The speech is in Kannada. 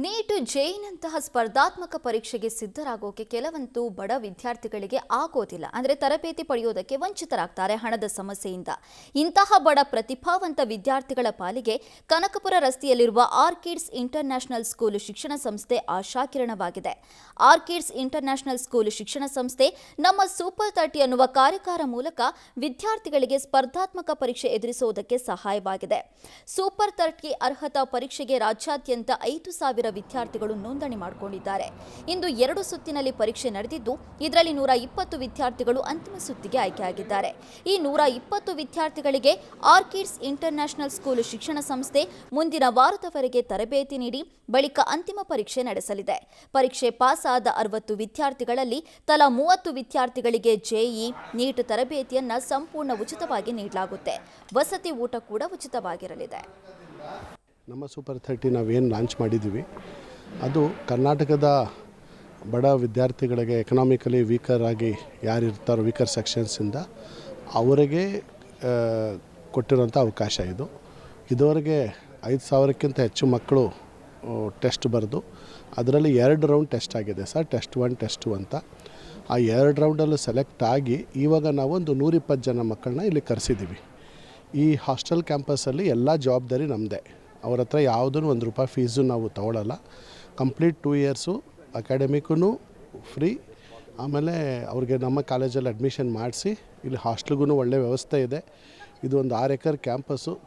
ನೀಟ್ ಜೆಇನಂತಹ ಸ್ಪರ್ಧಾತ್ಮಕ ಪರೀಕ್ಷೆಗೆ ಸಿದ್ಧರಾಗೋಕೆ ಕೆಲವಂತೂ ಬಡ ವಿದ್ಯಾರ್ಥಿಗಳಿಗೆ ಆಗೋದಿಲ್ಲ. ಅಂದರೆ ತರಬೇತಿ ಪಡೆಯೋದಕ್ಕೆ ವಂಚಿತರಾಗ್ತಾರೆ ಹಣದ ಸಮಸ್ಯೆಯಿಂದ. ಇಂತಹ ಬಡ ಪ್ರತಿಭಾವಂತ ವಿದ್ಯಾರ್ಥಿಗಳ ಪಾಲಿಗೆ ಕನಕಪುರ ರಸ್ತೆಯಲ್ಲಿರುವ ಆರ್ಕಿಡ್ಸ್ ಇಂಟರ್ನ್ಯಾಷನಲ್ ಸ್ಕೂಲ್ ಶಿಕ್ಷಣ ಸಂಸ್ಥೆ ಆಶಾಕಿರಣವಾಗಿದೆ. ಆರ್ಕಿಡ್ಸ್ ಇಂಟರ್ನ್ಯಾಷನಲ್ ಸ್ಕೂಲ್ ಶಿಕ್ಷಣ ಸಂಸ್ಥೆ ನಮ್ಮ ಸೂಪರ್ 30 ಅನ್ನುವ ಕಾರ್ಯಕ್ರಮ ಮೂಲಕ ವಿದ್ಯಾರ್ಥಿಗಳಿಗೆ ಸ್ಪರ್ಧಾತ್ಮಕ ಪರೀಕ್ಷೆ ಎದುರಿಸುವುದಕ್ಕೆ ಸಹಾಯವಾಗಿದೆ. ಸೂಪರ್ 30 ಅರ್ಹತಾ ಪರೀಕ್ಷೆಗೆ ರಾಜ್ಯಾದ್ಯಂತ 5,000 ವಿದ್ಯಾರ್ಥಿಗಳು ನೋಂದಣಿ ಮಾಡಿಕೊಂಡಿದ್ದಾರೆ. ಇಂದು 2 ಸುತ್ತಿನಲ್ಲಿ ಪರೀಕ್ಷೆ ನಡೆದಿದ್ದು, ಇದರಲ್ಲಿ 120 ವಿದ್ಯಾರ್ಥಿಗಳು ಅಂತಿಮ ಸುತ್ತಿಗೆ ಆಯ್ಕೆಯಾಗಿದ್ದಾರೆ. ಈ 120 ವಿದ್ಯಾರ್ಥಿಗಳಿಗೆ ಆರ್ಕಿಡ್ಸ್ ಇಂಟರ್ನ್ಯಾಷನಲ್ ಸ್ಕೂಲ್ ಶಿಕ್ಷಣ ಸಂಸ್ಥೆ ಮುಂದಿನ ವಾರದವರೆಗೆ ತರಬೇತಿ ನೀಡಿ ಬಳಿಕ ಅಂತಿಮ ಪರೀಕ್ಷೆ ನಡೆಸಲಿದೆ. ಪರೀಕ್ಷೆ ಪಾಸ್ ಆದ 60 ವಿದ್ಯಾರ್ಥಿಗಳಲ್ಲಿ ತಲಾ 30 ವಿದ್ಯಾರ್ಥಿಗಳಿಗೆ ಜೆಇ, ನೀಟ್ ತರಬೇತಿಯನ್ನು ಸಂಪೂರ್ಣ ಉಚಿತವಾಗಿ ನೀಡಲಾಗುತ್ತೆ. ವಸತಿ ಊಟ ಕೂಡ ಉಚಿತವಾಗಿರಲಿದೆ. ನಮ್ಮ ಸೂಪರ್ 30 ನಾವೇನು ಲಾಂಚ್ ಮಾಡಿದ್ದೀವಿ ಅದು ಕರ್ನಾಟಕದ ಬಡ ವಿದ್ಯಾರ್ಥಿಗಳಿಗೆ ಎಕನಾಮಿಕಲಿ ವೀಕರ್ ಆಗಿ ಯಾರಿರ್ತಾರೋ ವೀಕರ್ ಸೆಕ್ಷನ್ಸಿಂದ ಅವರಿಗೆ ಕೊಟ್ಟಿರೋಂಥ ಅವಕಾಶ ಇದು. ಇದುವರೆಗೆ 5,000ಕ್ಕಿಂತ ಹೆಚ್ಚು ಮಕ್ಕಳು ಟೆಸ್ಟ್ ಬರೆದು ಅದರಲ್ಲಿ 2 ರೌಂಡ್ ಟೆಸ್ಟ್ ಆಗಿದೆ ಸರ್, ಟೆಸ್ಟ್ 1 ಟೆಸ್ಟ್ 2 ಅಂತ. ಆ 2 ರೌಂಡಲ್ಲೂ ಸೆಲೆಕ್ಟ್ ಆಗಿ ಇವಾಗ ನಾವು ಒಂದು 120 ಜನ ಮಕ್ಕಳನ್ನ ಇಲ್ಲಿ ಕರೆಸಿದ್ದೀವಿ. ಈ ಹಾಸ್ಟೆಲ್ ಕ್ಯಾಂಪಸಲ್ಲಿ ಎಲ್ಲ ಜವಾಬ್ದಾರಿ ನಮ್ಮದೇ. ಅವ್ರ ಹತ್ರ ಯಾವುದೂ ₹1 ಫೀಸು ನಾವು ತೊಗೊಳ್ಳಲ್ಲ. ಕಂಪ್ಲೀಟ್ 2 ಇಯರ್ಸು ಅಕಾಡೆಮಿಕ್ಕೂ ಫ್ರೀ. ಆಮೇಲೆ ಅವ್ರಿಗೆ ನಮ್ಮ ಕಾಲೇಜಲ್ಲಿ ಅಡ್ಮಿಷನ್ ಮಾಡಿಸಿ ಇಲ್ಲಿ ಹಾಸ್ಟೆಲ್ಗೂ ಒಳ್ಳೆ ವ್ಯವಸ್ಥೆ ಇದೆ. ಇದು ಒಂದು 6 ಎಕರೆ ಕ್ಯಾಂಪಸ್ಸು,